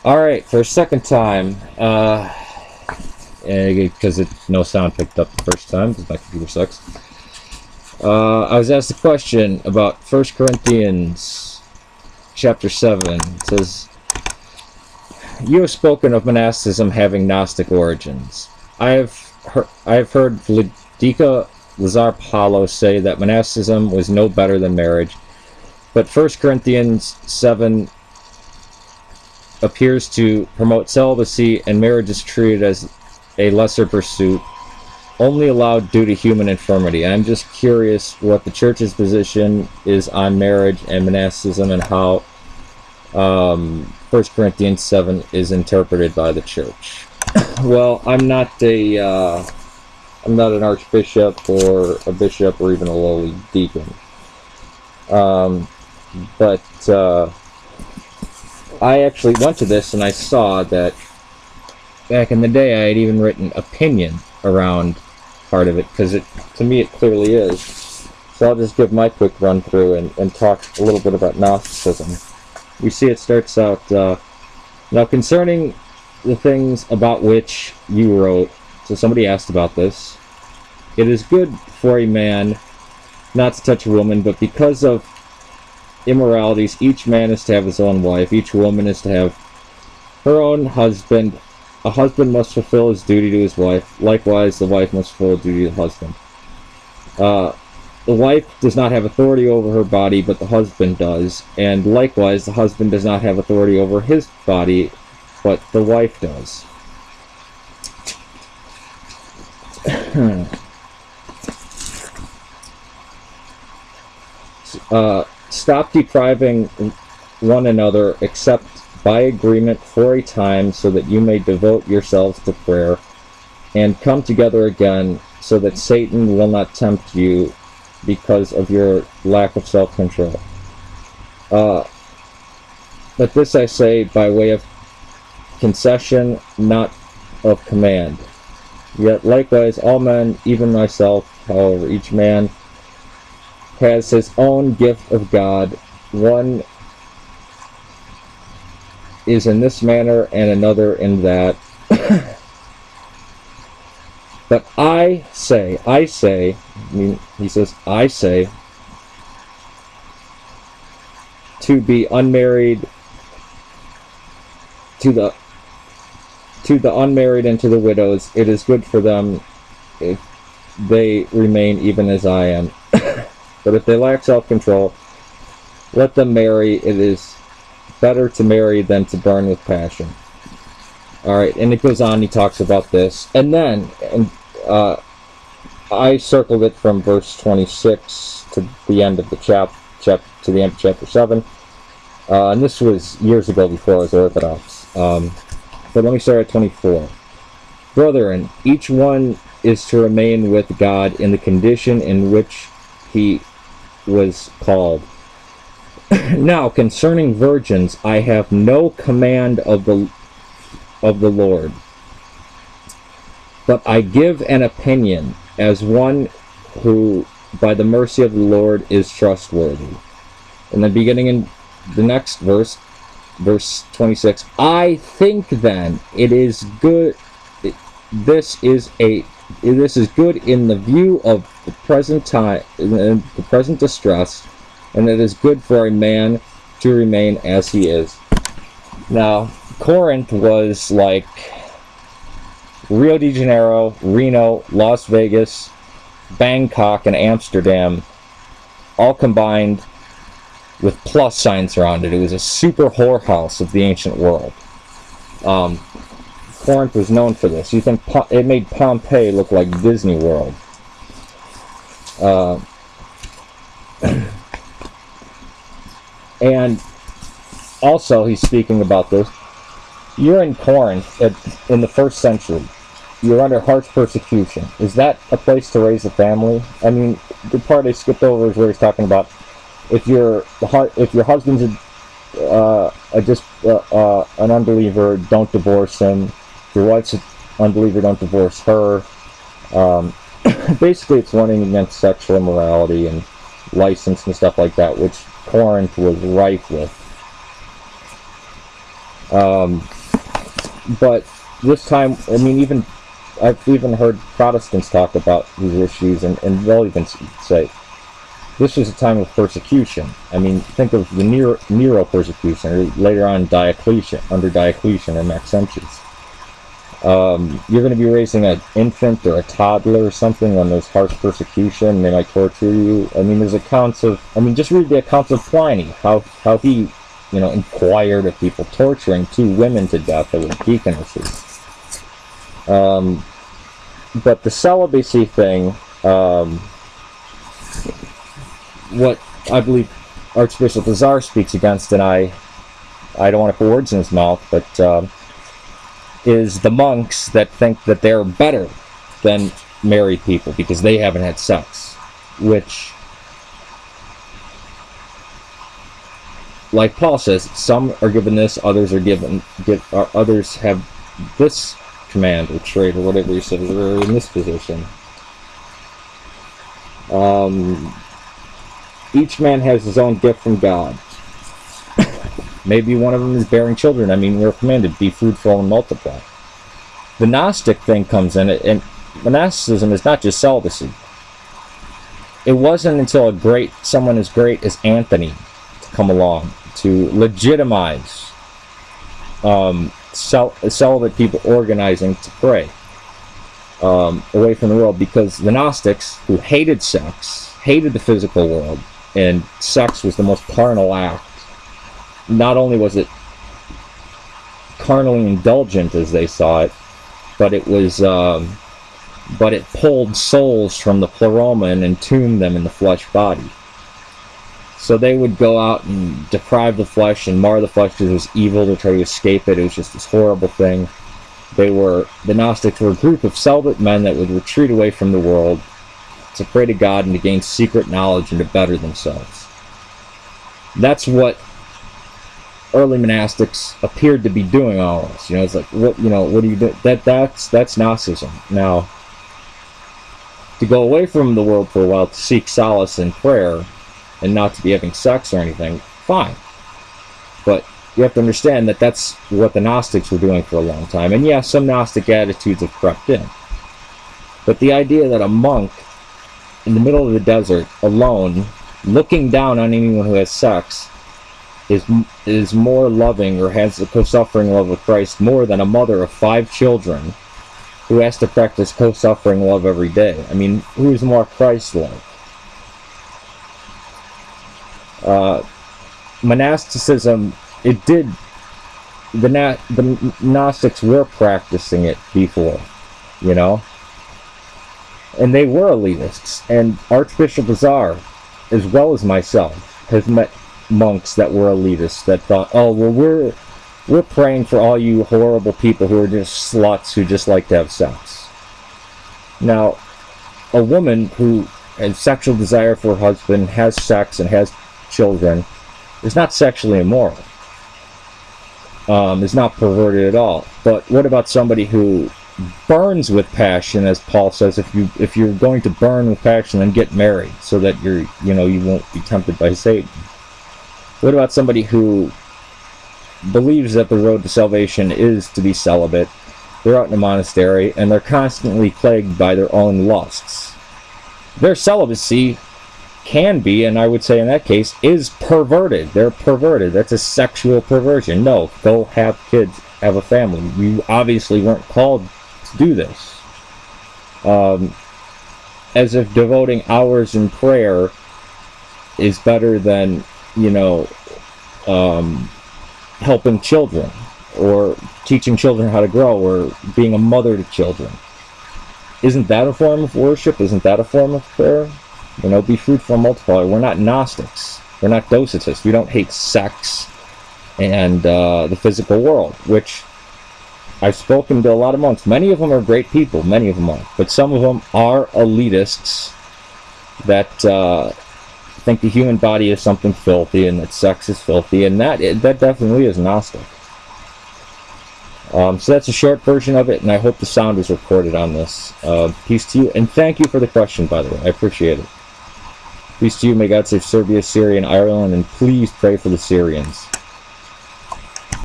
Alright, for a second time, because no sound picked up the first time, because my computer sucks. I was asked a question about 1Corinthians chapter 7. It says, "You have spoken of monasticism having Gnostic origins. I have heard Vladika Lazar Puhalo say that monasticism was no better than marriage, but 1Corinthians 7 appears to promote celibacy, and marriage is treated as a lesser pursuit, only allowed due to human infirmity. I'm just curious what the church's position is on marriage and monasticism, and how 1Corinthians 7 is interpreted by the church." Well, I'm not an archbishop or a bishop or even a lowly deacon. But I actually went to this and I saw that back in the day I had even written opinion around part of it, because to me it clearly is. So I'll just give my quick run through and talk a little bit about Gnosticism. We see it starts out, now concerning the things about which you wrote, so somebody asked about this. "It is good for a man not to touch a woman, but because of immoralities, each man is to have his own wife, each woman is to have her own husband. A husband must fulfill his duty to his wife. Likewise, the wife must fulfill duty to the husband. The wife does not have authority over her body, but the husband does. And likewise, the husband does not have authority over his body, but the wife does." "Stop depriving one another, except by agreement for a time, so that you may devote yourselves to prayer, and come together again, so that Satan will not tempt you because of your lack of self-control. But this I say by way of concession, not of command. Yet likewise all men, even myself, however, each man has his own gift of God. One is in this manner, and another in that. But I say, he says, I say, to be unmarried, to the unmarried and to the widows, it is good for them if they remain even as I am. But if they lack self-control, let them marry. It is better to marry than to burn with passion." Alright, and it goes on, he talks about this. And then, I circled it from verse 26 to the end of the to the end of chapter 7. And this was years ago before I was Orthodox. But let me start at 24. "Brethren, each one is to remain with God in the condition in which he was called. Now, concerning virgins, I have no command of the Lord, but I give an opinion as one who, by the mercy of the Lord, is trustworthy." And then beginning in the next verse 26, "I think then it is good. This is good in the view of the present time, the present distress, and it is good for a man to remain as he is." Now, Corinth was like Rio de Janeiro, Reno, Las Vegas, Bangkok, and Amsterdam, all combined with plus signs around it. It was a super whorehouse of the ancient world. Corinth was known for this. You think it made Pompeii look like Disney World. And also, he's speaking about this. You're in Corinth in the 1st century. You're under harsh persecution. Is that a place to raise a family? I mean, the part I skipped over is where he's talking about if your husband's an unbeliever, don't divorce him. If your wife's an unbeliever, don't divorce her. Basically, it's warning against sexual immorality and license and stuff like that, which Corinth was rife with. But this time, I mean, I've even heard Protestants talk about these issues, and they'll even say, this was a time of persecution. I mean, think of the Nero persecution, or later on Diocletian, under Diocletian or Maxentius. You're going to be raising an infant or a toddler or something when there's harsh persecution. They might torture you. I mean, there's accounts of, just read the accounts of Pliny, how he, inquired of people, torturing 2 women to death that were deaconesses. But the celibacy thing, what I believe Archbishop Lazar speaks against, and I don't want to put words in his mouth, but is the monks that think that they're better than married people because they haven't had sex, which, like Paul says, some are given this, others are others have this command or trait or whatever he says, or in this position. Each man has his own gift from God. Maybe one of them is bearing children. I mean, we're commanded, be fruitful and multiply. The Gnostic thing comes in, and Monasticism is not just celibacy. It wasn't until someone as great as Anthony to come along to legitimize celibate people organizing to pray away from the world, because the Gnostics, who hated sex, hated the physical world, and sex was the most carnal act. Not only was it carnally indulgent as they saw it, but it was, but it pulled souls from the pleroma and entombed them in the flesh body. So they would go out and deprive the flesh and mar the flesh because it was evil to try to escape it. It was just this horrible thing. The Gnostics were a group of celibate men that would retreat away from the world to pray to God and to gain secret knowledge and to better themselves. That's what early monastics appeared to be doing always. It's like, what do you do? That's Gnosticism. Now, to go away from the world for a while to seek solace in prayer and not to be having sex or anything, fine. But you have to understand that that's what the Gnostics were doing for a long time. And yes, some Gnostic attitudes have crept in. But the idea that a monk in the middle of the desert, alone, looking down on anyone who has sex, is more loving or has the co-suffering love of Christ more than a mother of 5 children who has to practice co-suffering love every day. I mean, who is more Christ-like? Monasticism, the Gnostics were practicing it before, and they were elitists. And Archbishop Lazar, as well as myself, has met monks that were elitists that thought, oh, well, we're praying for all you horrible people who are just sluts who just like to have sex. Now, a woman who has sexual desire for her husband, has sex and has children, is not sexually immoral, is not perverted at all. But what about somebody who burns with passion, as Paul says, if you're going to burn with passion, then get married so that you won't be tempted by Satan. What about somebody who believes that the road to salvation is to be celibate? They're out in a monastery and they're constantly plagued by their own lusts. Their celibacy can be, and I would say in that case, is perverted. They're perverted. That's a sexual perversion. No, go have kids, have a family. You obviously weren't called to do this. As if devoting hours in prayer is better than helping children or teaching children how to grow or being a mother to children. Isn't that a form of worship? Isn't that a form of prayer? Be fruitful and multiply. We're not Gnostics. We're not Docetists. We don't hate sex and the physical world, which I've spoken to a lot of monks. Many of them are great people. Many of them are. But some of them are elitists that think the human body is something filthy and that sex is filthy, and that definitely is Gnostic. So that's a short version of it, and I hope the sound is recorded on this. Peace to you, and thank you for the question, by the way. I appreciate it. Peace to you. May God save Serbia, Syria, and Ireland, and please pray for the Syrians.